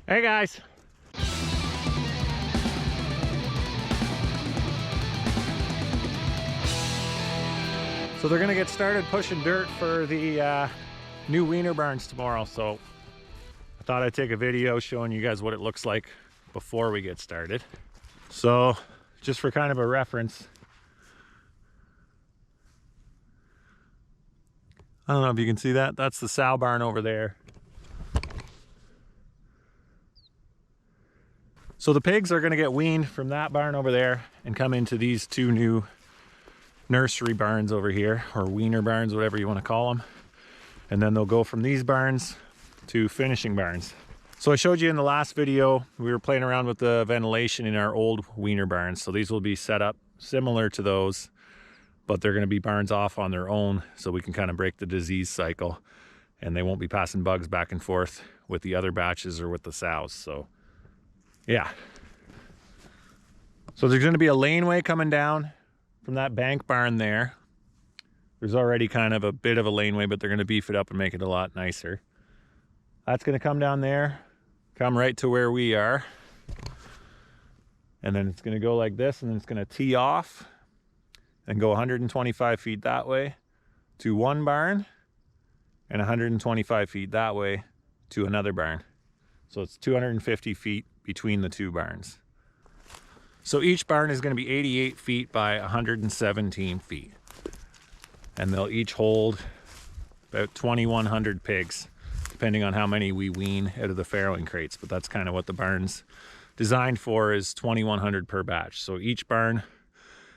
Hey guys. So they're gonna get started pushing dirt for the new wiener barns tomorrow. So I thought I'd take a video showing you guys what it looks like before we get started. So just for kind of a reference, I don't know if you can see that. That's the sow barn over there. So the pigs are gonna get weaned from that barn over there and come into these two new nursery barns over here, or wiener barns, whatever you want to call them. And then they'll go from these barns to finishing barns. So I showed you in the last video, we were playing around with the ventilation in our old wiener barns. So these will be set up similar to those, but they're going to be barns off on their own, so we can kind of break the disease cycle, and they won't be passing bugs back and forth with the other batches or with the sows. So yeah. So there's going to be a laneway coming down from that bank barn there. There's already kind of a bit of a laneway, but they're going to beef it up and make it a lot nicer. That's going to come down there, come right to where we are. And then it's going to go like this, and then it's going to tee off and go 125 feet that way to one barn, and 125 feet that way to another barn. So it's 250 feet between the two barns. So each barn is going to be 88 feet by 117 feet. And they'll each hold about 2,100 pigs, depending on how many we wean out of the farrowing crates. But that's kind of what the barn's designed for, is 2,100 per batch. So each barn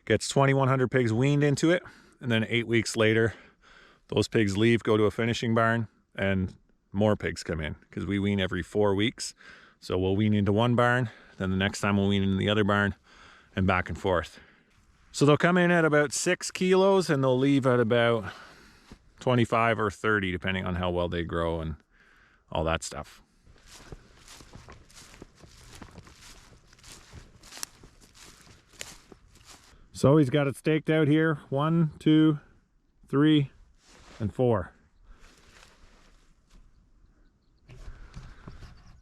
gets 2,100 pigs weaned into it. And then 8 weeks later, those pigs leave, go to a finishing barn, and more pigs come in, because we wean every 4 weeks. So we'll wean into one barn, then the next time we'll wean into the other barn, and back and forth. So they'll come in at about 6 kilos and they'll leave at about 25 or 30, depending on how well they grow and all that stuff. So he's got it staked out here. 1, 2, 3, and 4.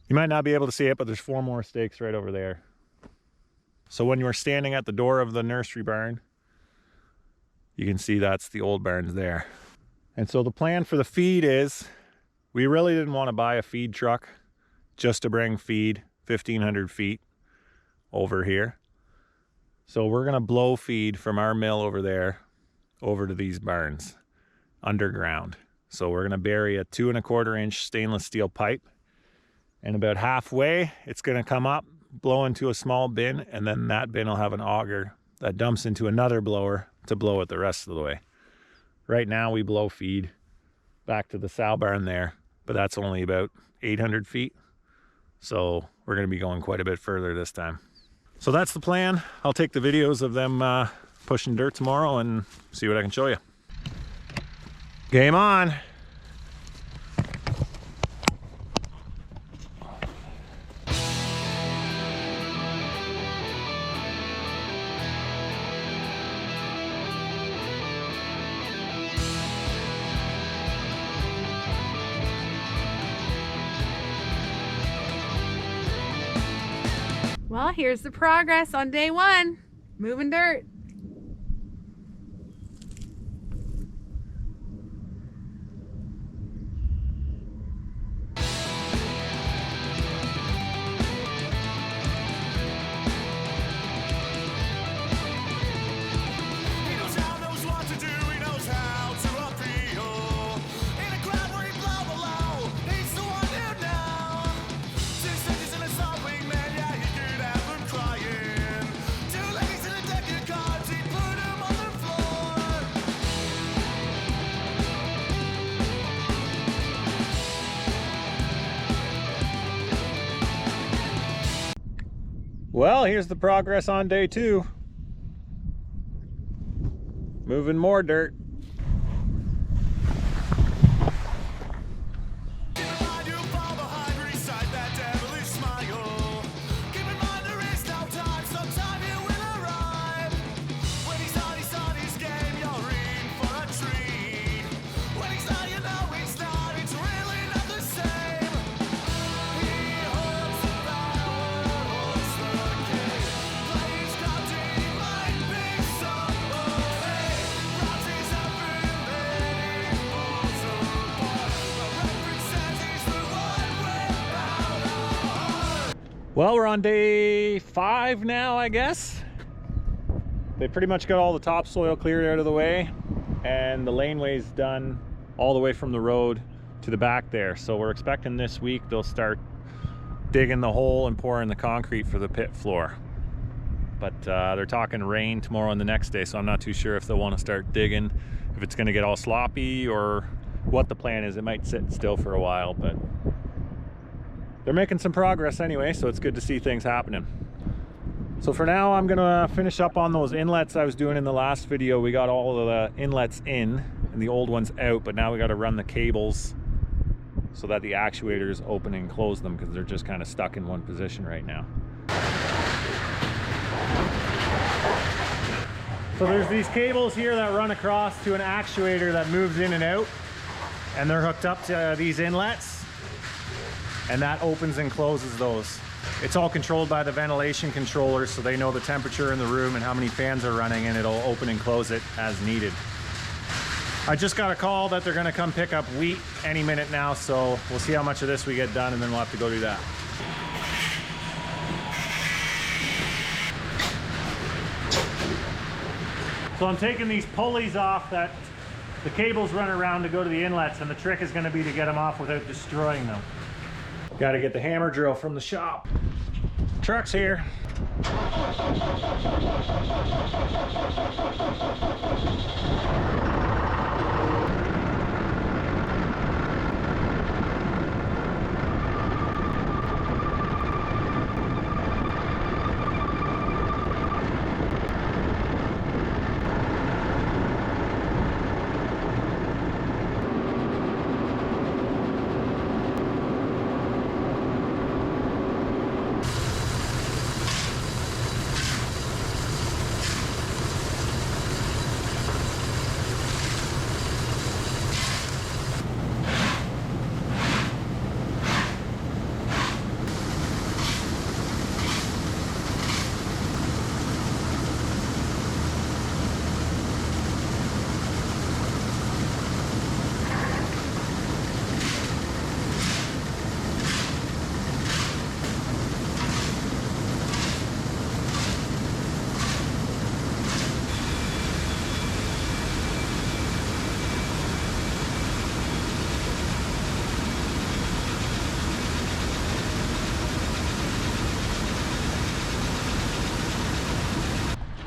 You might not be able to see it, but there's 4 more stakes right over there. So when you're standing at the door of the nursery barn, you can see that's the old barns there. And so the plan for the feed is, we really didn't want to buy a feed truck just to bring feed 1,500 feet over here. So we're going to blow feed from our mill over there over to these barns underground. So we're going to bury a 2¼ inch stainless steel pipe. And about halfway, it's going to come up, blow into a small bin, and then that bin will have an auger that dumps into another blower to blow it the rest of the way. Right now, we blow feed back to the sow barn there, but that's only about 800 feet. So we're going to be going quite a bit further this time. So that's the plan. I'll take the videos of them pushing dirt tomorrow and see what I can show you. Game on. Well, here's the progress on day 1. Moving dirt. Well, here's the progress on day 2. Moving more dirt. Well, we're on day 5 now, I guess. They pretty much got all the topsoil cleared out of the way, and the laneway's done all the way from the road to the back there. So we're expecting this week they'll start digging the hole and pouring the concrete for the pit floor. But they're talking rain tomorrow and the next day, so I'm not too sure if they'll want to start digging, if it's going to get all sloppy or what the plan is. It might sit still for a while, but they're making some progress anyway, so it's good to see things happening. So for now, I'm gonna finish up on those inlets I was doing in the last video. We got all of the inlets in and the old ones out, but now we got to run the cables so that the actuators open and close them, because they're just kind of stuck in one position right now. So there's these cables here that run across to an actuator that moves in and out, and they're hooked up to these inlets, and that opens and closes those. It's all controlled by the ventilation controllers, so they know the temperature in the room and how many fans are running, and it'll open and close it as needed. I just got a call that they're gonna come pick up wheat any minute now, so we'll see how much of this we get done, and then we'll have to go do that. So I'm taking these pulleys off that the cables run around to go to the inlets, and the trick is gonna be to get them off without destroying them. Got to get the hammer drill from the shop. Truck's here.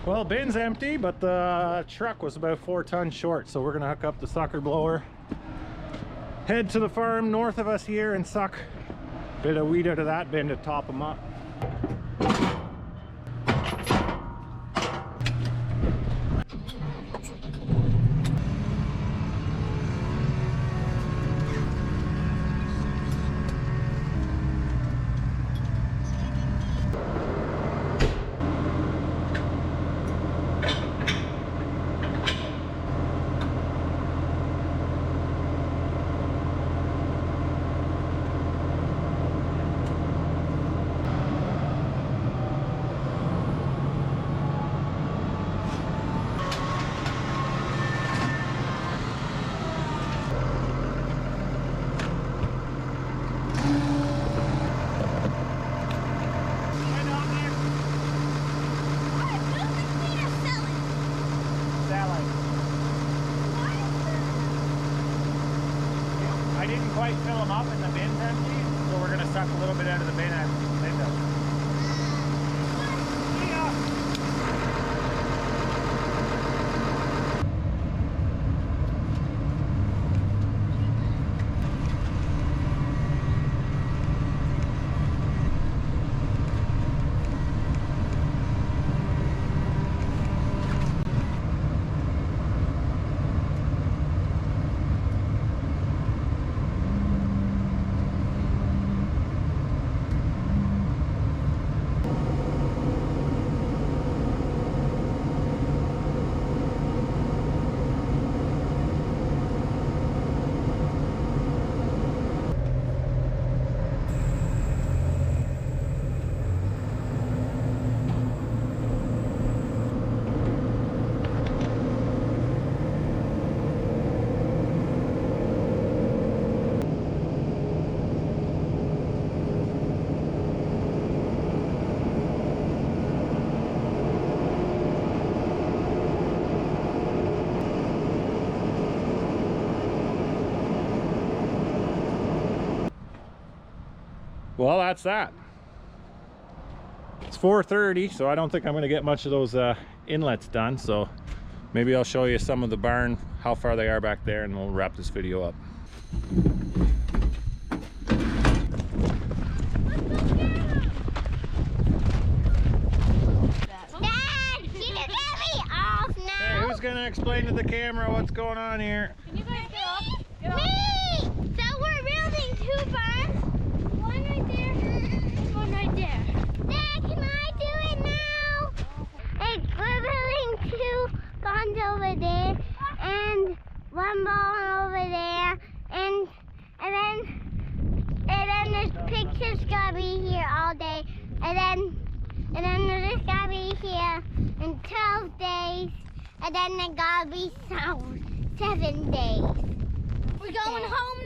Well, bin's empty, but the truck was about 4 tons short, so we're gonna hook up the sucker blower, head to the farm north of us here, and suck a bit of wheat out of that bin to top them up. Quite fill them up and the bin's empty, so we're going to suck a little bit out of the bin and window. Well, that's that. It's 4:30, so I don't think I'm going to get much of those inlets done. So maybe I'll show you some of the barn, how far they are back there, and we'll wrap this video up. Hey, who's going to explain to the camera what's going on here? Can you guys get off? Get off. Me! So we're building 2 barns. One right there and one right there. Dad, can I do it now? Like, we're building 2 barns over there and 1 barn over there. And then this picture's gonna be here all day. And then there's gonna be here in 12 days. And then there's gonna be 7 days. We're going home